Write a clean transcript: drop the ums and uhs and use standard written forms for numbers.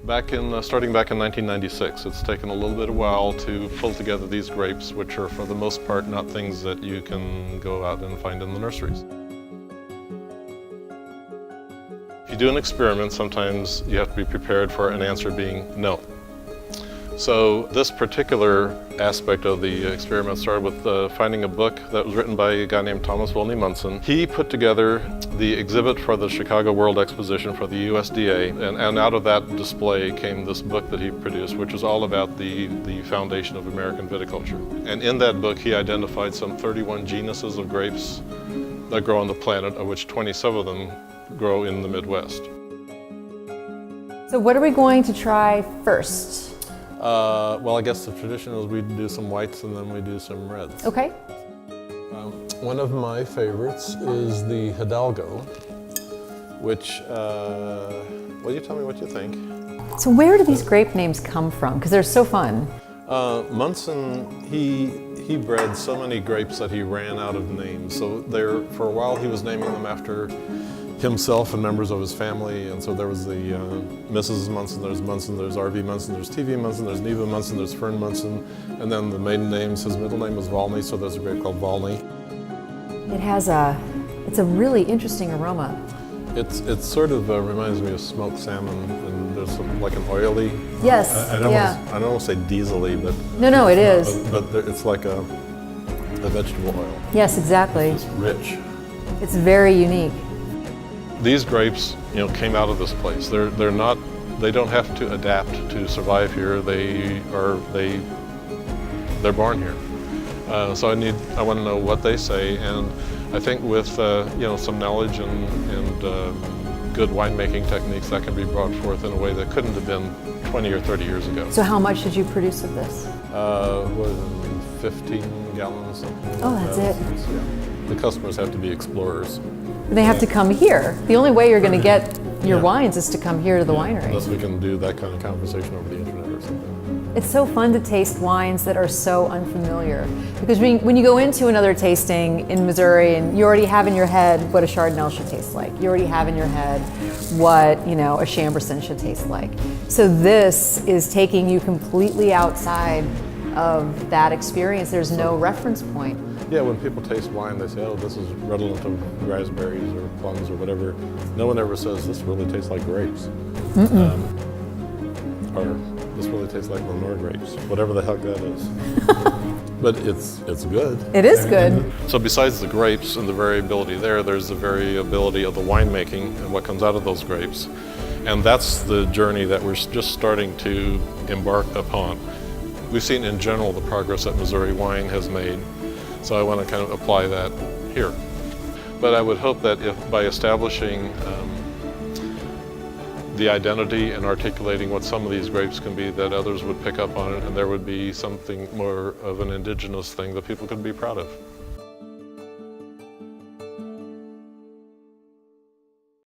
Starting back in 1996, it's taken a little bit of while to pull together these grapes, which are for the most part not things that you can go out and find in the nurseries. If you do an experiment, sometimes you have to be prepared for an answer being no. So this particular aspect of the experiment started with finding a book that was written by a guy named Thomas Volney Munson. He put together the exhibit for the Chicago World Exposition for the USDA, and out of that display came this book that he produced, which is all about the foundation of American viticulture. And in that book, he identified some 31 genuses of grapes that grow on the planet, of which 27 of them grow in the Midwest. So what are we going to try first? Well, I guess the tradition is we do some whites and then we do some reds. Okay. One of my favorites is the Hidalgo, which, well, you tell me what you think. So where do these grape names come from? Because they're so fun. Munson, he bred so many grapes that he ran out of names. So for a while he was naming them after himself and members of his family, and so there was the Mrs. Munson, there's R.V. Munson, there's T.V. Munson, there's Neva Munson, there's Fern Munson, and then the maiden names, his middle name was Volney, so there's a grape called Volney. It's a really interesting aroma. It sort of reminds me of smoked salmon, and there's like an oily. Yes, I don't want to say diesel-y, but no, it is. But it's like a vegetable oil. Yes, exactly. It's rich. It's very unique. These grapes, came out of this place. They don't have to adapt to survive here. They're born here. So I want to know what they say, and I think with some knowledge and good winemaking techniques, that can be brought forth in a way that couldn't have been 20 or 30 years ago. So how much did you produce of this? 15 gallons, something like that's that. it. Yeah. The customers have to be explorers. They have to come here. The only way you're going to get your wines is to come here to the winery. Unless we can do that kind of conversation over the internet or something. It's so fun to taste wines that are so unfamiliar. Because when you go into another tasting in Missouri and you already have in your head what a Chardonnay should taste like. You already have in your head what, a Chambourcin should taste like. So this is taking you completely outside of that experience. There's no reference point. Yeah, when people taste wine, they say, oh, this is redolent of raspberries or plums or whatever. No one ever says, this really tastes like grapes. Or this really tastes like Lenore grapes, whatever the heck that is. But it's good. It is good. So besides the grapes and the variability there's the variability of the winemaking and what comes out of those grapes. And that's the journey that we're just starting to embark upon. We've seen in general the progress that Missouri wine has made. So I want to kind of apply that here. But I would hope that by establishing the identity and articulating what some of these grapes can be, that others would pick up on it, and there would be something more of an indigenous thing that people could be proud of.